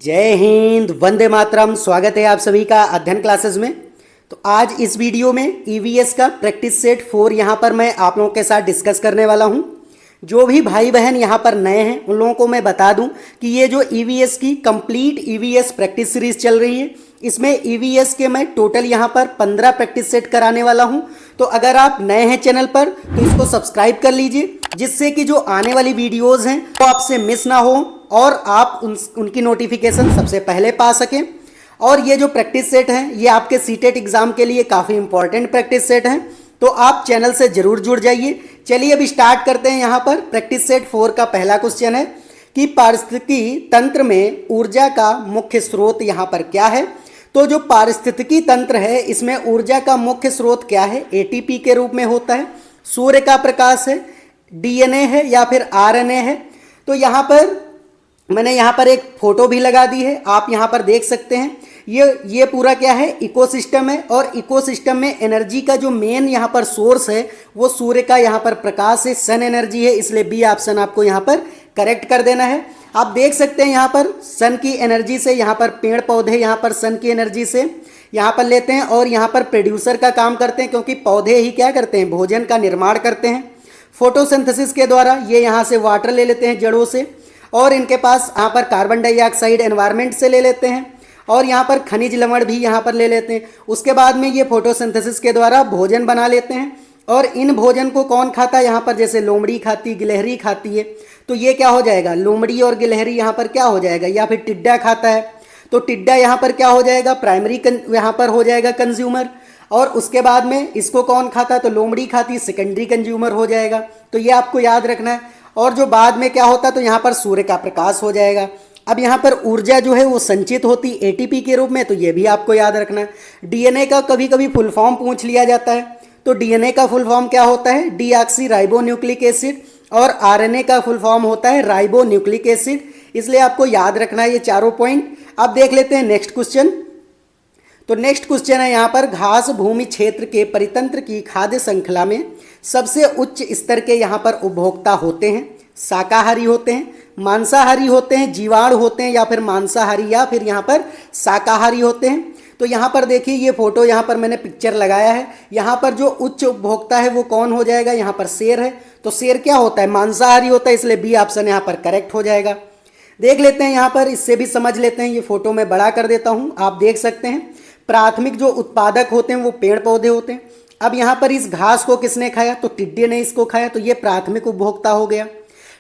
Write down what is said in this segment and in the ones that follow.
जय हिंद, वंदे मातरम। स्वागत है आप सभी का अध्ययन क्लासेस में। तो आज इस वीडियो में ईवीएस का प्रैक्टिस सेट 4 यहाँ पर मैं आप लोगों के साथ डिस्कस करने वाला हूँ। जो भी भाई बहन यहाँ पर नए हैं उन लोगों को मैं बता दूं कि ये जो ईवीएस की कंप्लीट ईवीएस प्रैक्टिस सीरीज चल रही है, इसमें ईवीएस के मैं टोटल यहाँ पर 15 प्रैक्टिस सेट कराने वाला हूँ। तो अगर आप नए हैं चैनल पर तो इसको सब्सक्राइब कर लीजिए, जिससे कि जो आने वाली वीडियोस हैं वो आपसे मिस ना हो और आप उनकी नोटिफिकेशन सबसे पहले पा सकें। और ये जो प्रैक्टिस सेट हैं ये आपके सीटेट एग्जाम के लिए काफ़ी इंपॉर्टेंट प्रैक्टिस सेट हैं, तो आप चैनल से जरूर जुड़ जाइए। चलिए अब स्टार्ट करते हैं। यहाँ पर प्रैक्टिस सेट 4 का पहला क्वेश्चन है कि पारिस्थितिकी तंत्र में ऊर्जा का मुख्य स्रोत यहाँ पर क्या है। तो जो पारिस्थितिकी तंत्र है इसमें ऊर्जा का मुख्य स्रोत क्या है? एटीपी के रूप में होता है, सूर्य का प्रकाश है, डीएनए है या फिर आरएनए है। तो यहाँ पर मैंने यहाँ पर एक फोटो भी लगा दी है, आप यहाँ पर देख सकते हैं। ये पूरा क्या है? इकोसिस्टम है। और इकोसिस्टम में एनर्जी का जो मेन यहाँ पर सोर्स है वो सूर्य का यहाँ पर प्रकाश है, सन एनर्जी है। इसलिए बी ऑप्शन आपको यहाँ पर करेक्ट कर देना है। आप देख सकते हैं यहाँ पर सन की एनर्जी से यहाँ पर पेड़ पौधे यहाँ पर सन की एनर्जी से यहाँ पर लेते हैं और यहाँ पर प्रोड्यूसर का काम करते हैं, क्योंकि पौधे ही क्या करते हैं? भोजन का निर्माण करते हैं फोटोसिंथेसिस के द्वारा। ये यहाँ से वाटर ले लेते हैं जड़ों से, और इनके पास यहाँ पर कार्बन डाइऑक्साइड एनवायरनमेंट से ले लेते हैं, और यहाँ पर खनिज लवण भी यहाँ पर ले लेते हैं। उसके बाद में ये फोटोसिंथेसिस के द्वारा भोजन बना लेते हैं। और इन भोजन को कौन खाता है? यहाँ पर जैसे लोमड़ी खाती, गिलहरी खाती है। तो ये क्या हो जाएगा? लोमड़ी और गिलहरी यहाँ पर क्या हो जाएगा? या फिर टिड्डा खाता है तो टिड्डा यहाँ पर क्या हो जाएगा? प्राइमरी यहाँ पर हो जाएगा कंज्यूमर। और उसके बाद में इसको कौन खाता है? तो लोमड़ी खाती, सेकेंडरी कंज्यूमर हो जाएगा। तो ये आपको याद रखना है। और जो बाद में क्या होता है? तो यहाँ पर सूर्य का प्रकाश हो जाएगा। अब यहाँ पर ऊर्जा जो है वो संचित होती एटीपी के रूप में, तो ये भी आपको याद रखना है। डीएनए का कभी कभी फुल फॉर्म पूछ लिया जाता है, तो डीएनए का फुल फॉर्म क्या होता है? Deoxy ribo nucleic acid. और आरएनए का फुल फॉर्म होता है राइबो न्यूक्लिक एसिड। इसलिए आपको याद रखना है ये चारों पॉइंट। अब देख लेते हैं नेक्स्ट क्वेश्चन। तो नेक्स्ट क्वेश्चन है यहाँ पर, घास भूमि क्षेत्र के परितंत्र की खाद्य श्रृंखला में सबसे उच्च स्तर के यहाँ पर उपभोक्ता होते हैं? शाकाहारी होते हैं, मांसाहारी होते हैं, जीवाणु होते हैं, या फिर मांसाहारी या फिर यहाँ पर शाकाहारी होते हैं? तो यहाँ पर देखिए ये फोटो यहाँ पर मैंने पिक्चर लगाया है। यहाँ पर जो उच्च उपभोक्ता है वो कौन हो जाएगा? यहाँ पर शेर है। तो शेर क्या होता है? मांसाहारी होता है। इसलिए बी ऑप्शन यहाँ पर करेक्ट हो जाएगा। देख लेते हैं यहाँ पर, इससे भी समझ लेते हैं। ये फोटो मैं बड़ा कर देता हूँ, आप देख सकते हैं। प्राथमिक जो उत्पादक होते हैं वो पेड़ पौधे होते हैं। अब यहाँ पर इस घास को किसने खाया? तो टिड्डे ने इसको खाया, तो ये प्राथमिक उपभोक्ता हो गया।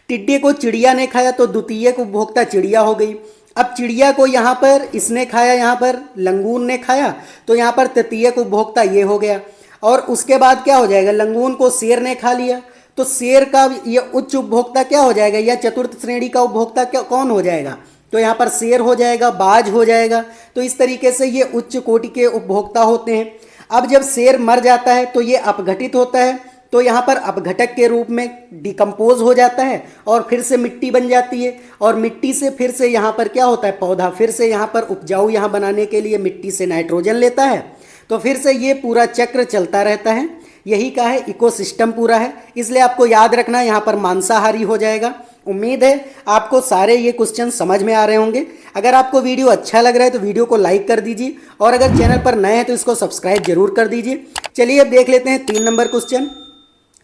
टिड्डे को चिड़िया ने खाया, तो द्वितीयक उपभोक्ता चिड़िया हो गई। अब चिड़िया को यहाँ पर इसने खाया, यहाँ पर लंगूर ने खाया, तो यहाँ पर तृतीयक उपभोक्ता ये हो गया। और उसके बाद क्या हो जाएगा? लंगूर को शेर ने खा लिया, तो शेर का ये उच्च उपभोक्ता क्या हो जाएगा? या चतुर्थ श्रेणी का उपभोक्ता क्या कौन हो जाएगा? तो यहाँ पर शेर हो जाएगा, बाज हो जाएगा। तो इस तरीके से ये उच्च कोटि के उपभोक्ता होते हैं। अब जब शेर मर जाता है तो ये अपघटित होता है, तो यहाँ पर अपघटक के रूप में डिकम्पोज हो जाता है और फिर से मिट्टी बन जाती है। और मिट्टी से फिर से यहाँ पर क्या होता है? पौधा फिर से यहाँ पर उपजाऊ यहाँ बनाने के लिए मिट्टी से नाइट्रोजन लेता है। तो फिर से ये पूरा चक्र चलता रहता है। यही का है इकोसिस्टम पूरा है। इसलिए आपको याद रखना है यहाँ पर मांसाहारी हो जाएगा। उम्मीद है आपको सारे ये क्वेश्चन समझ में आ रहे होंगे। अगर आपको वीडियो अच्छा लग रहा है तो वीडियो को लाइक कर दीजिए, और अगर चैनल पर नए हैं तो इसको सब्सक्राइब जरूर कर दीजिए। चलिए अब देख लेते हैं 3 नंबर क्वेश्चन।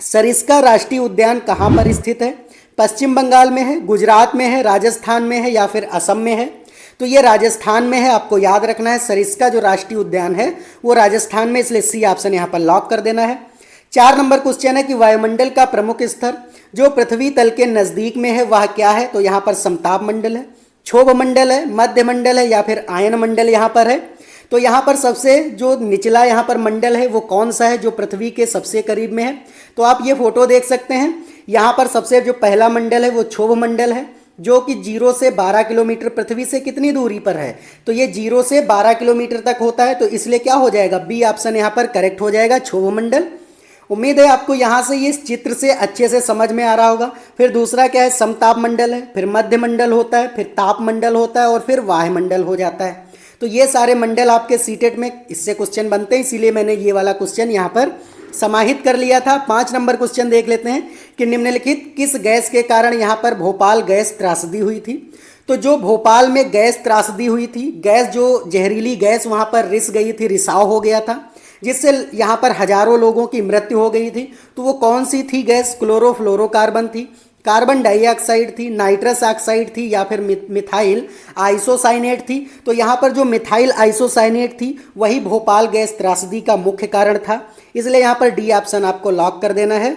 सरिस्का राष्ट्रीय उद्यान कहाँ पर स्थित है? पश्चिम बंगाल में है, गुजरात में है, राजस्थान में है या फिर असम में है? तो ये राजस्थान में है, आपको याद रखना है। सरिस्का जो राष्ट्रीय उद्यान है वो राजस्थान में, इसलिए सी ऑप्शन यहाँ पर लॉक कर देना है। 4 नंबर क्वेश्चन है कि वायुमंडल का प्रमुख स्तर जो पृथ्वी तल के नजदीक में है वह क्या है? तो यहाँ पर समताप मंडल है, क्षोभ मंडल है, मध्य मंडल है या फिर आयन मंडल यहाँ पर है? तो यहाँ पर सबसे जो निचला यहाँ पर मंडल है वो कौन सा है जो पृथ्वी के सबसे करीब में है? तो आप ये फोटो देख सकते हैं। यहाँ पर सबसे जो पहला मंडल है वो क्षोभ मंडल है, जो कि 0 से 12 किलोमीटर पृथ्वी से कितनी दूरी पर है? तो ये 0 से 12 किलोमीटर तक होता है। तो इसलिए क्या हो जाएगा? बी ऑप्शन यहाँ पर करेक्ट हो जाएगा, क्षोभ मंडल। उम्मीद है आपको यहाँ से ये चित्र से अच्छे से समझ में आ रहा होगा। फिर दूसरा क्या है? समताप मंडल है, फिर मध्य मंडल होता है, फिर ताप मंडल होता है और फिर वायुमंडल हो जाता है। तो ये सारे मंडल आपके सीटेट में इससे क्वेश्चन बनते हैं, इसीलिए मैंने ये वाला क्वेश्चन यहाँ पर समाहित कर लिया था। 5 नंबर क्वेश्चन देख लेते हैं कि निम्नलिखित किस गैस के कारण यहाँ पर भोपाल गैस त्रासदी हुई थी? तो जो भोपाल में गैस त्रासदी हुई थी, गैस जो जहरीली गैस वहाँ पर रिस गई थी, रिसाव हो गया था, जिससे यहाँ पर हजारों लोगों की मृत्यु हो गई थी, तो वो कौन सी थी गैस? क्लोरोफ्लोरोकार्बन थी, कार्बन डाइऑक्साइड थी, नाइट्रस ऑक्साइड थी, या फिर मिथाइल आइसोसाइनेट थी। तो यहाँ पर जो मिथाइल आइसोसाइनेट थी वही भोपाल गैस त्रासदी का मुख्य कारण था, इसलिए यहाँ पर डी ऑप्शन आपको लॉक कर देना है।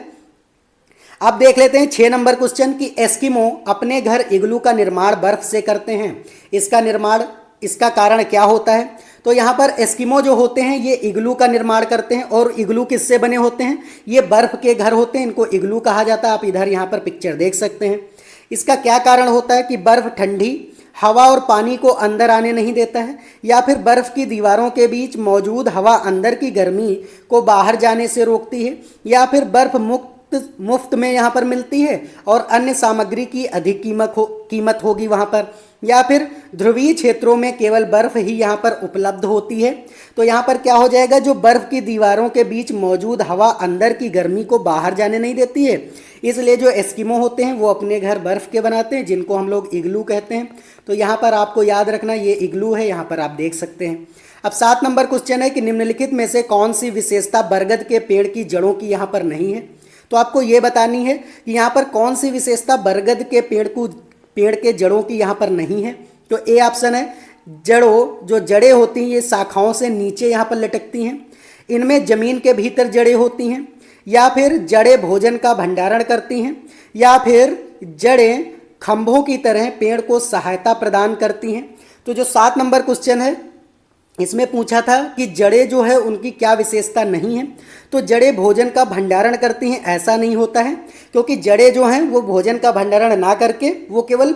अब देख लेते हैं 6 नंबर क्वेश्चन कि एस्किमो अपने घर इग्लू का निर्माण बर्फ से करते हैं, इसका कारण क्या होता है? तो यहाँ पर एस्किमो जो होते हैं ये इग्लू का निर्माण करते हैं, और इग्लू किससे बने होते हैं? ये बर्फ के घर होते हैं, इनको इग्लू कहा जाता है। आप इधर यहाँ पर पिक्चर देख सकते हैं। इसका क्या कारण होता है कि बर्फ ठंडी हवा और पानी को अंदर आने नहीं देता है, या फिर बर्फ की दीवारों के बीच मौजूद हवा अंदर की गर्मी को बाहर जाने से रोकती है, या फिर बर्फ मुफ्त में यहाँ पर मिलती है और अन्य सामग्री की अधिक कीमत होगी वहाँ पर, या फिर ध्रुवीय क्षेत्रों में केवल बर्फ ही यहाँ पर उपलब्ध होती है। तो यहाँ पर क्या हो जाएगा? जो बर्फ की दीवारों के बीच मौजूद हवा अंदर की गर्मी को बाहर जाने नहीं देती है, इसलिए जो एस्किमो होते हैं वो अपने घर बर्फ के बनाते हैं, जिनको हम लोग इग्लू कहते हैं। तो यहाँ पर आपको याद रखना ये इग्लू है, यहाँ पर आप देख सकते हैं। अब 7 नंबर क्वेश्चन है कि निम्नलिखित में से कौन सी विशेषता बरगद के पेड़ की जड़ों की यहाँ पर नहीं है? तो आपको ये बतानी है कि यहाँ पर कौन सी विशेषता बरगद के पेड़ के जड़ों की यहाँ पर नहीं है। तो ए ऑप्शन है, जो जड़ें होती हैं ये शाखाओं से नीचे यहाँ पर लटकती हैं, इनमें जमीन के भीतर जड़ें होती हैं, या फिर जड़ें भोजन का भंडारण करती हैं, या फिर जड़ें खंभों की तरह पेड़ को सहायता प्रदान करती हैं। तो जो 7 नंबर क्वेश्चन है इसमें पूछा था कि जड़ें जो है उनकी क्या विशेषता नहीं है। तो जड़ें भोजन का भंडारण करती हैं, ऐसा नहीं होता है, क्योंकि जड़ें जो हैं वो भोजन का भंडारण ना करके वो केवल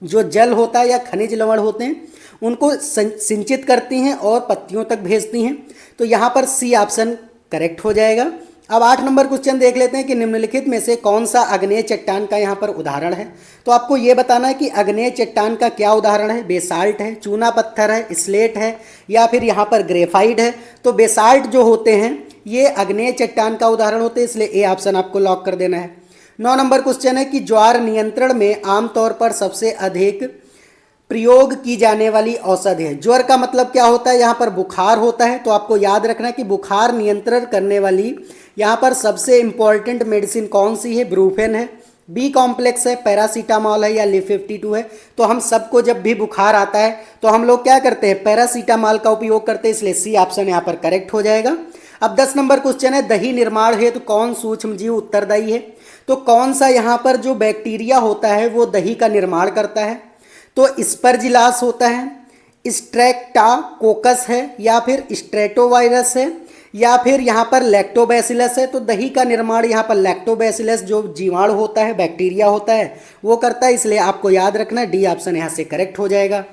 जो जल होता है या खनिज लवण होते हैं उनको सिंचित करती हैं और पत्तियों तक भेजती हैं। तो यहाँ पर सी ऑप्शन करेक्ट हो जाएगा। अब 8 नंबर क्वेश्चन देख लेते हैं कि निम्नलिखित में से कौन सा आग्नेय चट्टान का यहाँ पर उदाहरण है। तो आपको ये बताना है कि आग्नेय चट्टान का क्या उदाहरण है। बेसाल्ट है, चूना पत्थर है, स्लेट है, या फिर यहाँ पर ग्रेफाइट है। तो बेसाल्ट जो होते हैं ये आग्नेय चट्टान का उदाहरण होते हैं, इसलिए ए ऑप्शन आपको लॉक कर देना है। 9 नंबर क्वेश्चन है कि ज्वार नियंत्रण में आमतौर पर सबसे अधिक प्रयोग की जाने वाली औषधि है। ज्वर का मतलब क्या होता है? यहाँ पर बुखार होता है। तो आपको याद रखना है कि बुखार नियंत्रण करने वाली यहाँ पर सबसे इंपॉर्टेंट मेडिसिन कौन सी है? ब्रूफेन है, बी कॉम्प्लेक्स है, पैरासीटामॉल है, या लिव52 है। तो हम सबको जब भी बुखार आता है तो हम लोग क्या करते हैं? पैरासीटामॉल का उपयोग करते हैं, इसलिए सी ऑप्शन यहाँ पर करेक्ट हो जाएगा। अब 10 नंबर क्वेश्चन है, दही निर्माण हेतु कौन सूक्ष्म जीव उत्तरदायी है? तो कौन सा यहाँ पर जो बैक्टीरिया होता है वो दही का निर्माण करता है? तो स्पर्जिलास होता है, स्ट्रेप्टोकोकस है, या फिर स्ट्रेटोवायरस है, या फिर यहाँ पर लैक्टोबैसिलस है। तो दही का निर्माण यहाँ पर लैक्टोबैसिलस जो जीवाणु होता है, बैक्टीरिया होता है, वो करता है, इसलिए आपको याद रखना डी ऑप्शन यहाँ से करेक्ट हो जाएगा।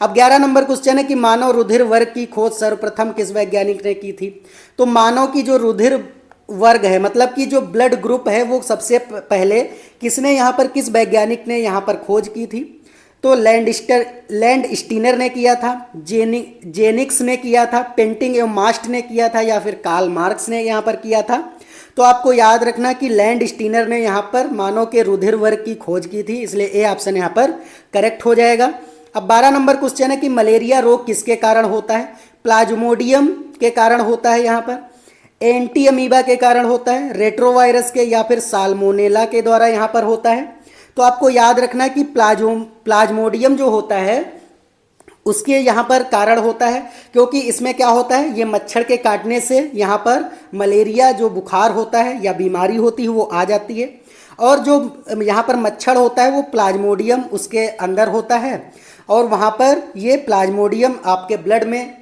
अब 11 नंबर क्वेश्चन है कि मानव रुधिर वर्ग की खोज सर्वप्रथम किस वैज्ञानिक ने की थी? तो मानव की जो रुधिर वर्ग है, मतलब कि जो ब्लड ग्रुप है, वो सबसे पहले किसने यहाँ पर, किस वैज्ञानिक ने यहाँ पर खोज की थी? तो लैंड स्टीनर ने किया था, जेनिक्स ने किया था, पेंटिंग एवं मास्ट ने किया था, या फिर कार्ल मार्क्स ने यहाँ पर किया था। तो आपको याद रखना कि लैंड स्टीनर ने यहाँ पर मानव के रुधिर वर्ग की खोज की थी, इसलिए ए ऑप्शन यहाँ पर करेक्ट हो जाएगा। अब 12 नंबर क्वेश्चन है कि मलेरिया रोग किसके कारण होता है? प्लाज्मोडियम के कारण होता है, यहाँ पर एंटी अमीबा के कारण होता है, रेट्रोवायरस के, या फिर साल्मोनेला के द्वारा यहाँ पर होता है। तो आपको याद रखना है कि प्लाज्मोडियम जो होता है उसके यहाँ पर कारण होता है, क्योंकि इसमें क्या होता है, ये मच्छर के काटने से यहाँ पर मलेरिया जो बुखार होता है या बीमारी होती है वो आ जाती है, और जो यहाँ पर मच्छर होता है वो प्लाज्मोडियम उसके अंदर होता है, और वहाँ पर ये प्लाज्मोडियम आपके ब्लड में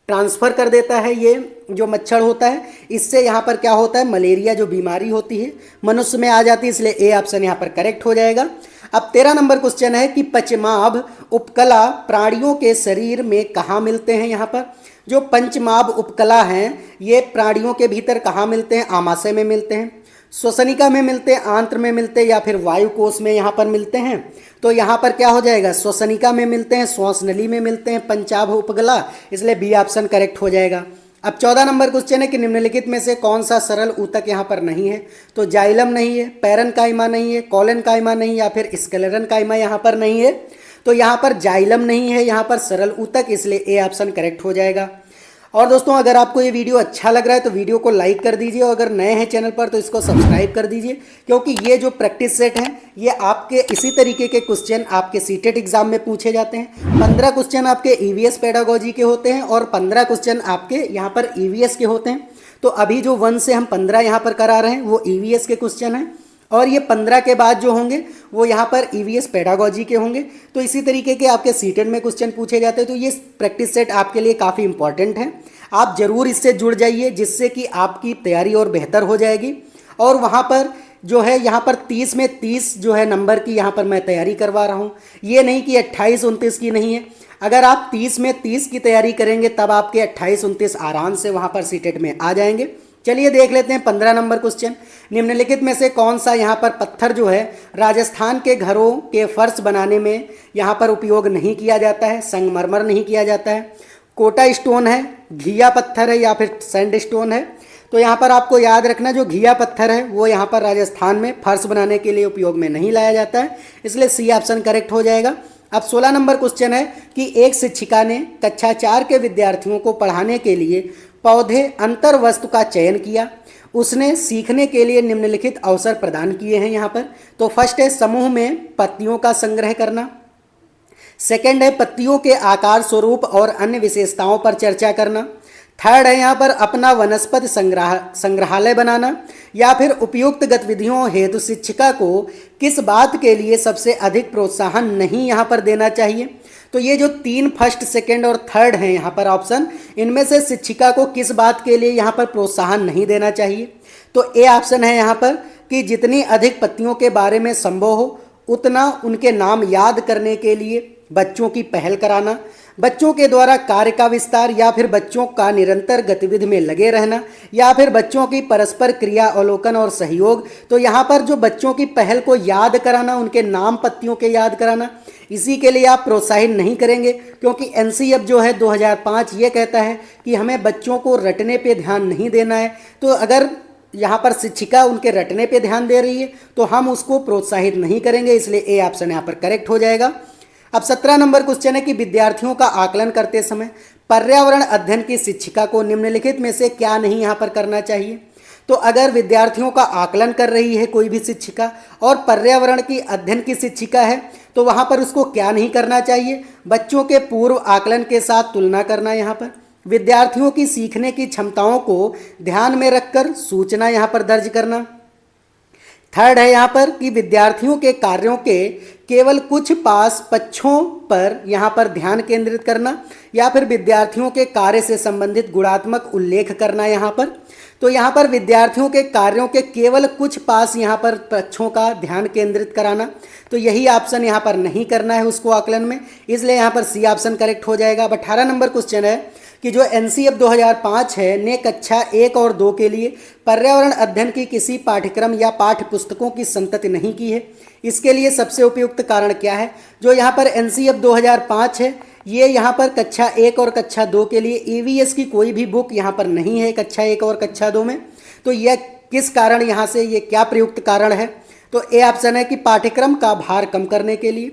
ट्रांसफ़र कर देता है। ये जो मच्छर होता है इससे यहाँ पर क्या होता है, मलेरिया जो बीमारी होती है मनुष्य में आ जाती है, इसलिए ए ऑप्शन यहाँ पर करेक्ट हो जाएगा। अब 13 नंबर क्वेश्चन है कि पंचमाभ उपकला प्राणियों के शरीर में कहाँ मिलते हैं? यहाँ पर जो पंचमाभ उपकला हैं ये प्राणियों के भीतर कहाँ मिलते हैं? आमाशय में मिलते हैं, श्वसनिका में मिलते हैं, आंत्र में मिलते हैं, या फिर वायु कोश में यहाँ पर मिलते हैं। तो यहाँ पर क्या हो जाएगा, श्वसनिका में मिलते हैं, श्वास नली में मिलते हैं पंचाभ उपगला, इसलिए बी ऑप्शन करेक्ट हो जाएगा। अब 14 नंबर क्वेश्चन है कि निम्नलिखित में से कौन सा सरल ऊतक यहाँ पर नहीं है? तो जाइलम नहीं है, पैरन काइमा नहीं है, कॉलन काइमा नहीं, या फिर स्क्लेरन काइमा यहाँ पर नहीं है। तो यहाँ पर जाइलम नहीं है, यहाँ पर सरल ऊतक, इसलिए ए ऑप्शन करेक्ट हो जाएगा। और दोस्तों अगर आपको ये वीडियो अच्छा लग रहा है तो वीडियो को लाइक कर दीजिए, और अगर नए हैं चैनल पर तो इसको सब्सक्राइब कर दीजिए, क्योंकि ये जो प्रैक्टिस सेट हैं ये आपके इसी तरीके के क्वेश्चन आपके सीटेट एग्जाम में पूछे जाते हैं। 15 क्वेश्चन आपके ईवीएस पेडागोजी के होते हैं और 15 क्वेश्चन आपके यहाँ पर ईवीएस के होते हैं। तो अभी जो 1 से हम 15 यहाँ पर करा रहे हैं वो ईवीएस के क्वेश्चन हैं, और ये 15 के बाद जो होंगे वो यहाँ पर ईवीएस पेडागोजी के होंगे। तो इसी तरीके के आपके सीटेट में क्वेश्चन पूछे जाते हैं। तो ये प्रैक्टिस सेट आपके लिए काफ़ी इंपॉर्टेंट है, आप ज़रूर इससे जुड़ जाइए, जिससे कि आपकी तैयारी और बेहतर हो जाएगी। और वहाँ पर जो है यहाँ पर 30 में 30 जो है नंबर की यहाँ पर मैं तैयारी करवा रहा हूँ, ये नहीं कि 28 29 की नहीं है। अगर आप 30 में 30 की तैयारी करेंगे तब आपके 28 29 आराम से वहाँ पर सीटेट में आ जाएंगे। चलिए देख लेते हैं 15 नंबर क्वेश्चन। निम्नलिखित में से कौन सा यहाँ पर पत्थर जो है राजस्थान के घरों के फर्श बनाने में यहाँ पर उपयोग नहीं किया जाता है? संगमरमर नहीं किया जाता है, कोटा स्टोन है, घिया पत्थर है, या फिर सैंड स्टोन है? तो यहाँ पर आपको याद रखना जो घिया पत्थर है वो यहाँ पर राजस्थान में फर्श बनाने के लिए उपयोग में नहीं लाया जाता है, इसलिए सी ऑप्शन करेक्ट हो जाएगा। अब 16 नंबर क्वेश्चन है कि एक शिक्षिका ने कक्षा 4 के विद्यार्थियों को पढ़ाने के लिए पौधे अंतर वस्तु का चयन किया। उसने सीखने के लिए निम्नलिखित अवसर प्रदान किए हैं यहाँ पर। तो फर्स्ट है समूह में पत्तियों का संग्रह करना, सेकंड है पत्तियों के आकार स्वरूप और अन्य विशेषताओं पर चर्चा करना, थर्ड है यहाँ पर अपना वनस्पति संग्रहालय बनाना, या फिर उपयुक्त गतिविधियों हेतु शिक्षिका को किस बात के लिए सबसे अधिक प्रोत्साहन नहीं यहाँ पर देना चाहिए? तो ये जो 3 फर्स्ट सेकंड और थर्ड हैं यहाँ पर ऑप्शन, इनमें से शिक्षिका को किस बात के लिए यहाँ पर प्रोत्साहन नहीं देना चाहिए? तो ए ऑप्शन है यहाँ पर कि जितनी अधिक पत्तियों के बारे में संभव हो उतना उनके नाम याद करने के लिए बच्चों की पहल कराना, बच्चों के द्वारा कार्य का विस्तार, या फिर बच्चों का निरंतर गतिविधि में लगे रहना, या फिर बच्चों की परस्पर क्रिया अवलोकन और सहयोग। तो यहाँ पर जो बच्चों की पहल को याद कराना, उनके नाम पत्तियों के याद कराना, इसी के लिए आप प्रोत्साहित नहीं करेंगे, क्योंकि एनसीएफ जो है 2005 ये कहता है कि हमें बच्चों को रटने पे ध्यान नहीं देना है। तो अगर यहाँ पर शिक्षिका उनके रटने पे ध्यान दे रही है तो हम उसको प्रोत्साहित नहीं करेंगे, इसलिए ए ऑप्शन यहाँ पर करेक्ट हो जाएगा। अब 17 नंबर क्वेश्चन है कि विद्यार्थियों का आकलन करते समय पर्यावरण अध्ययन की शिक्षिका को निम्नलिखित में से क्या नहीं यहाँ पर करना चाहिए? तो अगर विद्यार्थियों का आकलन कर रही है कोई भी शिक्षिका और पर्यावरण की अध्ययन की शिक्षिका है तो वहाँ पर उसको क्या नहीं करना चाहिए? बच्चों के पूर्व आकलन के साथ तुलना करना, यहाँ पर विद्यार्थियों की सीखने की क्षमताओं को ध्यान में रखकर सूचना यहाँ पर दर्ज करना, थर्ड है यहाँ पर कि विद्यार्थियों के कार्यों के केवल कुछ पास पक्षों पर यहाँ पर ध्यान केंद्रित करना, या फिर विद्यार्थियों के कार्य से संबंधित गुणात्मक उल्लेख करना यहाँ पर। तो यहाँ पर विद्यार्थियों के कार्यों के केवल कुछ पास यहाँ पर पक्षों का ध्यान केंद्रित कराना, तो यही ऑप्शन यहाँ पर नहीं करना है उसको आकलन में, इसलिए यहाँ पर सी ऑप्शन करेक्ट हो जाएगा। अब 18 नंबर क्वेश्चन है कि जो एनसीएफ 2005 है ने कक्षा 1 और 2 के लिए पर्यावरण अध्ययन की किसी पाठ्यक्रम या पाठ्य पुस्तकों की संतति नहीं की है, इसके लिए सबसे उपयुक्त कारण क्या है? जो यहाँ पर एनसीएफ 2005 है ये यहाँ पर कक्षा 1 और कक्षा 2 के लिए ईवीएस की कोई भी बुक यहाँ पर नहीं है कक्षा 1 और कक्षा 2 में। तो यह किस कारण यहाँ से ये क्या प्रयुक्त कारण है? तो ए ऑप्शन है कि पाठ्यक्रम का भार कम करने के लिए,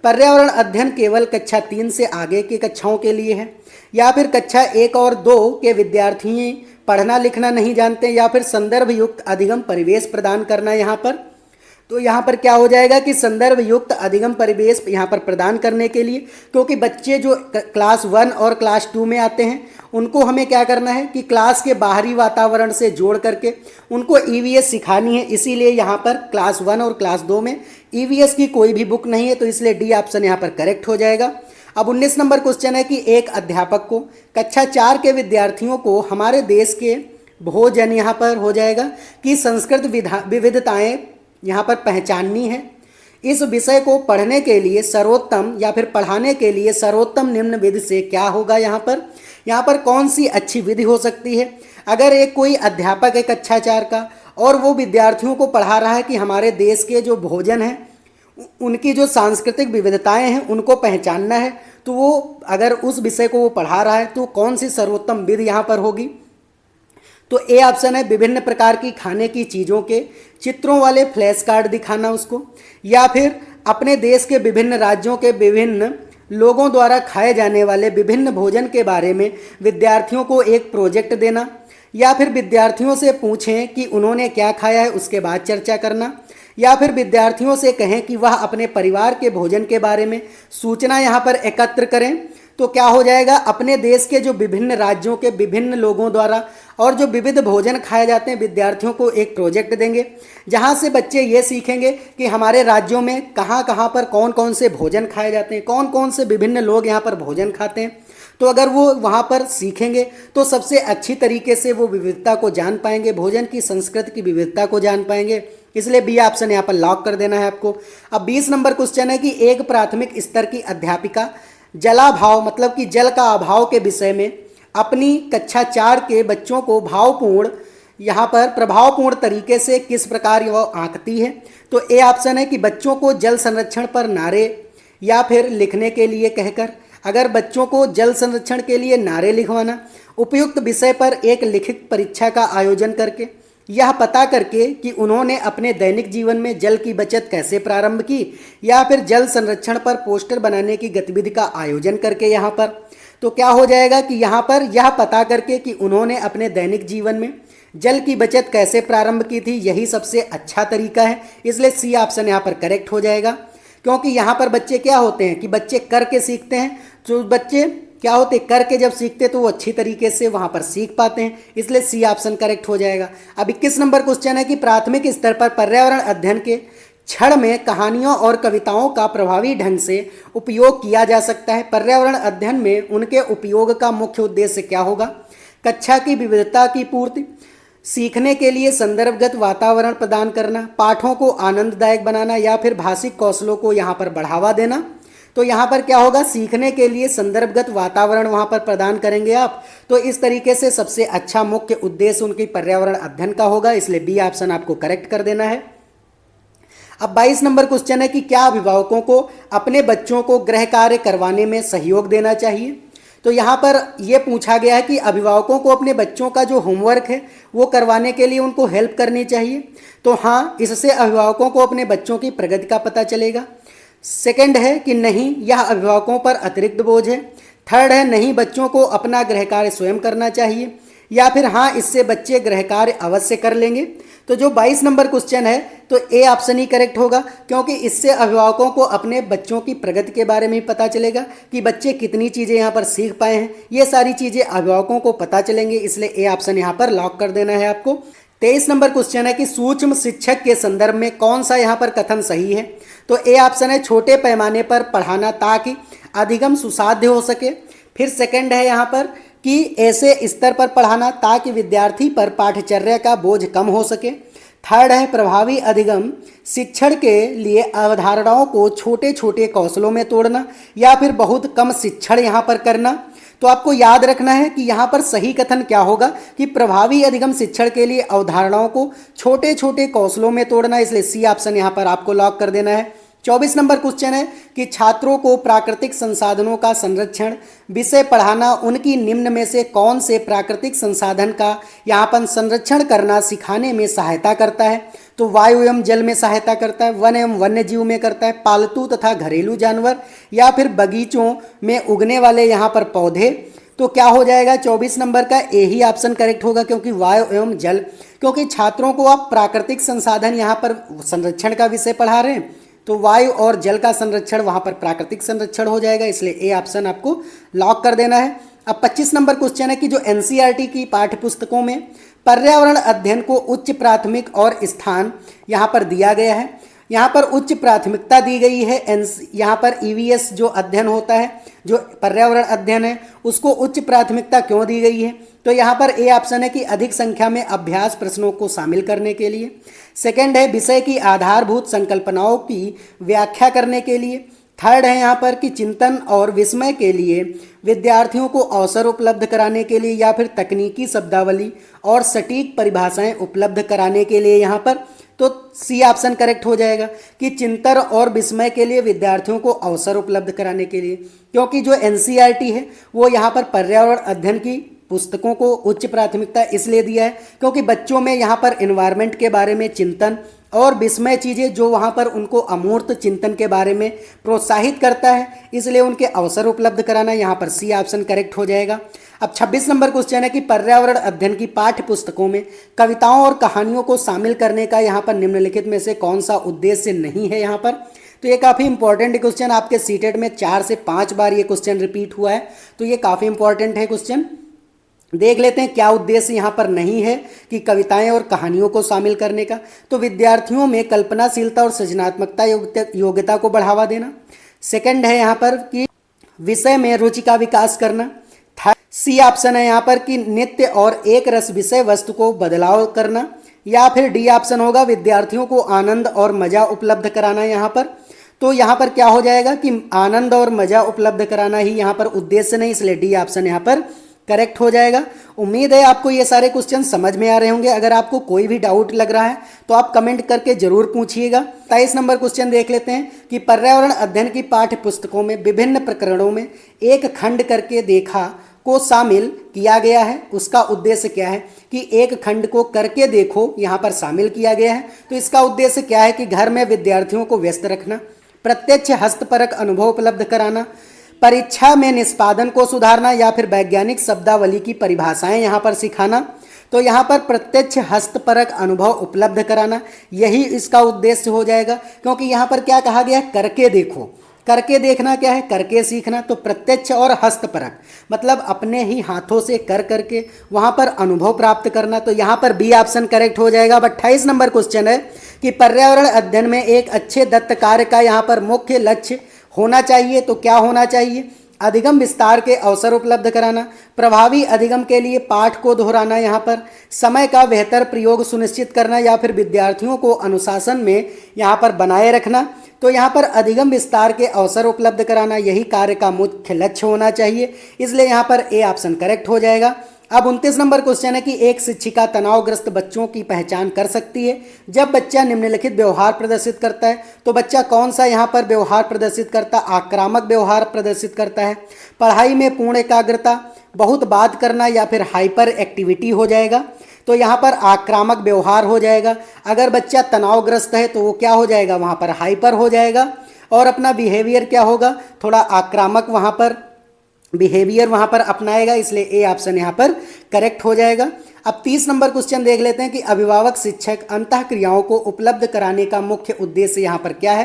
पर्यावरण अध्ययन केवल कक्षा 3 से आगे की कक्षाओं के लिए है, या फिर कक्षा 1 और 2 के विद्यार्थी पढ़ना लिखना नहीं जानते, या फिर संदर्भ युक्त अधिगम परिवेश प्रदान करना यहाँ पर। तो यहाँ पर क्या हो जाएगा कि संदर्भ युक्त अधिगम परिवेश यहाँ पर प्रदान करने के लिए, क्योंकि बच्चे जो क्लास 1 और क्लास 2 में आते हैं उनको हमें क्या करना है कि क्लास के बाहरी वातावरण से जोड़ करके उनको ईवीएस सिखानी है, इसीलिए यहाँ पर क्लास 1 और क्लास 2 में ईवीएस की कोई भी बुक नहीं है, तो इसलिए डी ऑप्शन यहाँ पर करेक्ट हो जाएगा। अब 19 नंबर क्वेश्चन है कि एक अध्यापक को कक्षा 4 के विद्यार्थियों को हमारे देश के भोजन यहाँ पर हो जाएगा कि संस्कृत विविधताएं यहाँ पर पहचाननी है। इस विषय को पढ़ने के लिए सर्वोत्तम या फिर पढ़ाने के लिए सर्वोत्तम निम्न विधि से क्या होगा? यहाँ पर कौन सी अच्छी विधि हो सकती है? अगर एक कोई अध्यापक है कक्षा 4 का और वो विद्यार्थियों को पढ़ा रहा है कि हमारे देश के जो भोजन हैं उनकी जो सांस्कृतिक विविधताएं हैं उनको पहचानना है, तो वो अगर उस विषय को वो पढ़ा रहा है तो कौन सी सर्वोत्तम विधि यहाँ पर होगी? तो ए ऑप्शन है विभिन्न प्रकार की खाने की चीज़ों के चित्रों वाले फ्लैश कार्ड दिखाना उसको, या फिर अपने देश के विभिन्न राज्यों के विभिन्न लोगों द्वारा खाए जाने वाले विभिन्न भोजन के बारे में विद्यार्थियों को एक प्रोजेक्ट देना, या फिर विद्यार्थियों से पूछें कि उन्होंने क्या खाया है, उसके बाद चर्चा करना, या फिर विद्यार्थियों से कहें कि वह अपने परिवार के भोजन के बारे में सूचना यहाँ पर एकत्र करें। तो क्या हो जाएगा, अपने देश के जो विभिन्न राज्यों के विभिन्न लोगों द्वारा और जो विविध भोजन खाए जाते हैं विद्यार्थियों को एक प्रोजेक्ट देंगे, जहां से बच्चे ये सीखेंगे कि हमारे राज्यों में कहां कहां पर कौन कौन से भोजन खाए जाते हैं, कौन कौन से विभिन्न लोग यहां पर भोजन खाते हैं। तो अगर वो वहाँ पर सीखेंगे तो सबसे अच्छी तरीके से वो विविधता को जान पाएंगे, भोजन की संस्कृति की विविधता को जान पाएंगे। इसलिए बी ऑप्शन यहाँ पर लॉक कर देना है आपको। अब 20 नंबर क्वेश्चन है कि एक प्राथमिक स्तर की अध्यापिका जलाभाव मतलब कि जल का अभाव के विषय में अपनी कक्षा 4 के बच्चों को भावपूर्ण यहाँ पर प्रभावपूर्ण तरीके से किस प्रकार वह आंकती है। तो ए ऑप्शन है कि बच्चों को जल संरक्षण पर नारे या फिर लिखने के लिए कहकर, अगर बच्चों को जल संरक्षण के लिए नारे लिखवाना, उपयुक्त विषय पर एक लिखित परीक्षा का आयोजन करके, यह पता करके कि उन्होंने अपने दैनिक जीवन में जल की बचत कैसे प्रारंभ की, या फिर जल संरक्षण पर पोस्टर बनाने की गतिविधि का आयोजन करके यहाँ पर। तो क्या हो जाएगा कि यहाँ पर यह पता करके कि उन्होंने अपने दैनिक जीवन में जल की बचत कैसे प्रारंभ की थी, यही सबसे अच्छा तरीका है। इसलिए सी ऑप्शन यहाँ पर करेक्ट हो जाएगा, क्योंकि यहाँ पर बच्चे क्या होते हैं कि बच्चे करके सीखते हैं। तो बच्चे क्या होते हैं, करके जब सीखते तो वो अच्छी तरीके से वहाँ पर सीख पाते हैं। इसलिए सी ऑप्शन करेक्ट हो जाएगा। अब 21 नंबर क्वेश्चन है कि प्राथमिक स्तर पर पर्यावरण अध्ययन के क्षण में कहानियों और कविताओं का प्रभावी ढंग से उपयोग किया जा सकता है। पर्यावरण अध्ययन में उनके उपयोग का मुख्य उद्देश्य क्या होगा? कक्षा की विविधता की पूर्ति, सीखने के लिए संदर्भगत वातावरण प्रदान करना, पाठों को आनंददायक बनाना, या फिर भाषिक कौशलों को यहाँ पर बढ़ावा देना। तो यहाँ पर क्या होगा, सीखने के लिए संदर्भगत वातावरण वहाँ पर प्रदान करेंगे आप। तो इस तरीके से सबसे अच्छा मुख्य उद्देश्य उनकी पर्यावरण अध्ययन का होगा। इसलिए बी ऑप्शन आपको करेक्ट कर देना है। अब 22 नंबर क्वेश्चन है कि क्या अभिभावकों को अपने बच्चों को गृह कार्य करवाने में सहयोग देना चाहिए। तो यहाँ पर यह पूछा गया है कि अभिभावकों को अपने बच्चों का जो होमवर्क है वो करवाने के लिए उनको हेल्प करनी चाहिए। तो हाँ, इससे अभिभावकों को अपने बच्चों की प्रगति का पता चलेगा। सेकंड है कि नहीं, यह अभिभावकों पर अतिरिक्त बोझ है। थर्ड है नहीं, बच्चों को अपना गृह कार्य स्वयं करना चाहिए। या फिर हाँ, इससे बच्चे गृह कार्य अवश्य कर लेंगे। तो जो 22 नंबर क्वेश्चन है तो ए ऑप्शन ही करेक्ट होगा, क्योंकि इससे अभिभावकों को अपने बच्चों की प्रगति के बारे में पता चलेगा कि बच्चे कितनी चीज़ें यहाँ पर सीख पाए हैं। ये सारी चीज़ें अभिभावकों को पता चलेंगे। इसलिए ए ऑप्शन यहाँ पर लॉक कर देना है आपको। 23 नंबर क्वेश्चन है कि सूक्ष्म शिक्षक के संदर्भ में कौन सा यहाँ पर कथन सही है। तो ए ऑप्शन है छोटे पैमाने पर पढ़ाना ताकि अधिगम सुसाध्य हो सके। फिर सेकंड है यहाँ पर कि ऐसे स्तर पर पढ़ाना ताकि विद्यार्थी पर पाठ्यचर्या का बोझ कम हो सके। थर्ड है प्रभावी अधिगम शिक्षण के लिए अवधारणाओं को छोटे छोटे कौशलों में तोड़ना, या फिर बहुत कम शिक्षण यहाँ पर करना। तो आपको याद रखना है कि यहाँ पर सही कथन क्या होगा कि प्रभावी अधिगम शिक्षण के लिए अवधारणाओं को छोटे छोटे कौशलों में तोड़ना। इसलिए सी ऑप्शन यहाँ पर आपको लॉक कर देना है। 24 नंबर क्वेश्चन है कि छात्रों को प्राकृतिक संसाधनों का संरक्षण विषय पढ़ाना उनकी निम्न में से कौन से प्राकृतिक संसाधन का यहाँ पर संरक्षण करना सिखाने में सहायता करता है। तो वायु एवं जल में सहायता करता है, वन एवं वन्य जीव में करता है, पालतू तथा घरेलू जानवर, या फिर बगीचों में उगने वाले यहाँ पर पौधे। तो क्या हो जाएगा, 24 नंबर का ए ही ऑप्शन करेक्ट होगा, क्योंकि वायु एवं जल, क्योंकि छात्रों को आप प्राकृतिक संसाधन यहाँ पर संरक्षण का विषय पढ़ा रहे हैं, तो वायु और जल का संरक्षण वहाँ पर प्राकृतिक संरक्षण हो जाएगा। इसलिए ए ऑप्शन आपको लॉक कर देना है। अब 25 नंबर क्वेश्चन है कि जो एनसीईआरटी की पाठ्य पुस्तकों में पर्यावरण अध्ययन को उच्च प्राथमिक और स्थान यहाँ पर दिया गया है। यहाँ पर उच्च प्राथमिकता दी गई है। यहाँ पर ईवीएस जो अध्ययन होता है, जो पर्यावरण अध्ययन है, उसको उच्च प्राथमिकता क्यों दी गई है। तो यहाँ पर ए ऑप्शन है कि अधिक संख्या में अभ्यास प्रश्नों को शामिल करने के लिए। सेकंड है विषय की आधारभूत संकल्पनाओं की व्याख्या करने के लिए। थर्ड है यहाँ पर कि चिंतन और विस्मय के लिए विद्यार्थियों को अवसर उपलब्ध कराने के लिए, या फिर तकनीकी शब्दावली और सटीक परिभाषाएं उपलब्ध कराने के लिए यहाँ पर। तो सी ऑप्शन करेक्ट हो जाएगा कि चिंतन और विस्मय के लिए विद्यार्थियों को अवसर उपलब्ध कराने के लिए, क्योंकि जो एनसीईआरटी है वो यहाँ पर पर्यावरण अध्ययन की पुस्तकों को उच्च प्राथमिकता इसलिए दिया है क्योंकि बच्चों में यहाँ पर एनवायरनमेंट के बारे में चिंतन और विस्मय चीज़ें जो वहाँ पर उनको अमूर्त चिंतन के बारे में प्रोत्साहित करता है, इसलिए उनके अवसर उपलब्ध कराना। यहाँ पर सी ऑप्शन करेक्ट हो जाएगा। अब 26 नंबर क्वेश्चन है कि पर्यावरण अध्ययन की पाठ्य पुस्तकों में कविताओं और कहानियों को शामिल करने का यहाँ पर निम्नलिखित में से कौन सा उद्देश्य नहीं है। यहाँ पर तो ये काफ़ी इंपॉर्टेंट क्वेश्चन, आपके सीटेट में 4 से 5 बार ये क्वेश्चन रिपीट हुआ है, तो ये काफ़ी इंपॉर्टेंट है क्वेश्चन। देख लेते हैं क्या उद्देश्य यहाँ पर नहीं है कि कविताएं और कहानियों को शामिल करने का। तो विद्यार्थियों में कल्पनाशीलता और सृजनात्मकता योग्यता को बढ़ावा देना। सेकंड है यहाँ पर कि विषय में रुचि का विकास करना। सी ऑप्शन है यहाँ पर कि नित्य और एक रस विषय वस्तु को बदलाव करना। या फिर डी ऑप्शन होगा विद्यार्थियों को आनंद और मजा उपलब्ध कराना। यहाँ पर तो यहाँ पर क्या हो जाएगा कि आनंद और मजा उपलब्ध कराना ही यहाँ पर उद्देश्य नहीं, इसलिए डी ऑप्शन यहाँ पर करेक्ट हो जाएगा। उम्मीद है आपको ये सारे क्वेश्चन समझ में आ रहे होंगे। अगर आपको कोई भी डाउट लग रहा है तो आप कमेंट करके जरूर पूछिएगा। 23 नंबर क्वेश्चन देख लेते हैं कि पर्यावरण अध्ययन की पाठ्य पुस्तकों में विभिन्न प्रकरणों में एक खंड करके देखा को शामिल किया गया है। उसका उद्देश्य क्या है कि एक खंड को करके देखो यहाँ पर शामिल किया गया है। तो इसका उद्देश्य क्या है कि घर में विद्यार्थियों को व्यस्त रखना, प्रत्यक्ष हस्तपरक अनुभव उपलब्ध कराना, परीक्षा में निष्पादन को सुधारना, या फिर वैज्ञानिक शब्दावली की परिभाषाएं यहाँ पर सिखाना। तो यहाँ पर प्रत्यक्ष हस्तपरक अनुभव उपलब्ध कराना यही इसका उद्देश्य हो जाएगा, क्योंकि यहाँ पर क्या कहा गया, करके देखो। करके देखना क्या है, करके सीखना। तो प्रत्यक्ष और हस्तपरक मतलब अपने ही हाथों से कर करके वहाँ पर अनुभव प्राप्त करना। तो यहाँ पर बी ऑप्शन करेक्ट हो जाएगा। अब 28 नंबर क्वेश्चन है कि पर्यावरण अध्ययन में एक अच्छे दत्त कार्य का यहाँ पर मुख्य लक्ष्य होना चाहिए। तो क्या होना चाहिए, अधिगम विस्तार के अवसर उपलब्ध कराना, प्रभावी अधिगम के लिए पाठ को दोहराना, यहाँ पर समय का बेहतर प्रयोग सुनिश्चित करना, या फिर विद्यार्थियों को अनुशासन में यहाँ पर बनाए रखना। तो यहाँ पर अधिगम विस्तार के अवसर उपलब्ध कराना यही कार्य का मुख्य लक्ष्य होना चाहिए, इसलिए यहाँ पर ए ऑप्शन करेक्ट हो जाएगा। अब 29 नंबर क्वेश्चन है कि एक शिक्षिका तनावग्रस्त बच्चों की पहचान कर सकती है जब बच्चा निम्नलिखित व्यवहार प्रदर्शित करता है। तो बच्चा कौन सा यहाँ पर व्यवहार प्रदर्शित करता है, आक्रामक व्यवहार प्रदर्शित करता है, पढ़ाई में पूर्ण एकाग्रता, बहुत बात करना, या फिर हाइपर एक्टिविटी हो जाएगा। तो यहाँ पर आक्रामक व्यवहार हो जाएगा। अगर बच्चा तनावग्रस्त है तो वो क्या हो जाएगा, वहाँ पर हाइपर हो जाएगा, और अपना बिहेवियर क्या होगा, थोड़ा आक्रामक वहाँ पर बिहेवियर वहाँ पर अपनाएगा, इसलिए ए ऑप्शन यहाँ पर करेक्ट हो जाएगा। अब 30 नंबर क्वेश्चन देख लेते हैं कि अभिभावक शिक्षक अंतः क्रियाओं को उपलब्ध कराने का मुख्य उद्देश्य यहाँ पर क्या है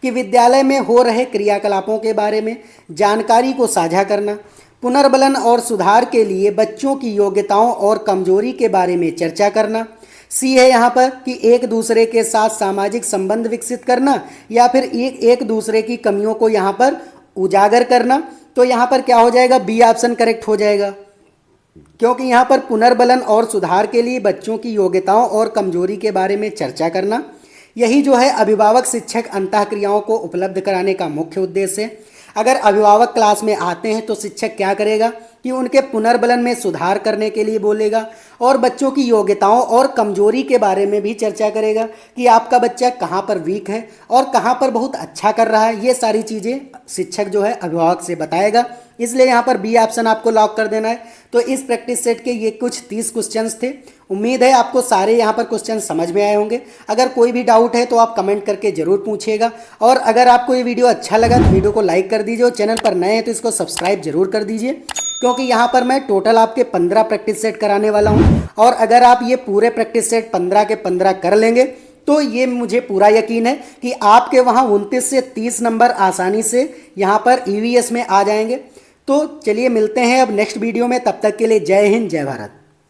कि विद्यालय में हो रहे क्रियाकलापों के बारे में जानकारी को साझा करना, पुनर्बलन और सुधार के लिए बच्चों की योग्यताओं और कमजोरी के बारे में चर्चा करना। सी है यहाँ पर कि एक दूसरे के साथ सामाजिक संबंध विकसित करना, या फिर एक दूसरे की कमियों को यहाँ पर उजागर करना। तो यहाँ पर क्या हो जाएगा, बी ऑप्शन करेक्ट हो जाएगा, क्योंकि यहाँ पर पुनर्बलन और सुधार के लिए बच्चों की योग्यताओं और कमजोरी के बारे में चर्चा करना यही जो है अभिभावक शिक्षक अंतः क्रियाओं को उपलब्ध कराने का मुख्य उद्देश्य है। अगर अभिभावक क्लास में आते हैं तो शिक्षक क्या करेगा कि उनके पुनर्बलन में सुधार करने के लिए बोलेगा, और बच्चों की योग्यताओं और कमजोरी के बारे में भी चर्चा करेगा कि आपका बच्चा कहाँ पर वीक है और कहाँ पर बहुत अच्छा कर रहा है। ये सारी चीज़ें शिक्षक जो है अभिभावक से बताएगा, इसलिए यहाँ पर बी ऑप्शन आपको लॉक कर देना है। तो इस प्रैक्टिस सेट के ये कुछ 30 क्वेश्चंस थे। उम्मीद है आपको सारे यहाँ पर क्वेश्चन समझ में आए होंगे। अगर कोई भी डाउट है तो आप कमेंट करके ज़रूर पूछिएगा, और अगर आपको ये वीडियो अच्छा लगा तो वीडियो को लाइक कर दीजिए, और चैनल पर नए हैं तो इसको सब्सक्राइब जरूर कर दीजिए, क्योंकि यहाँ पर मैं टोटल आपके 15 प्रैक्टिस सेट कराने वाला हूँ। और अगर आप ये पूरे प्रैक्टिस सेट 15 के 15 कर लेंगे तो ये मुझे पूरा यकीन है कि आपके वहाँ 29 से 30 नंबर आसानी से यहाँ पर ईवीएस में आ जाएंगे। तो चलिए मिलते हैं अब नेक्स्ट वीडियो में, तब तक के लिए जय हिंद जय भारत।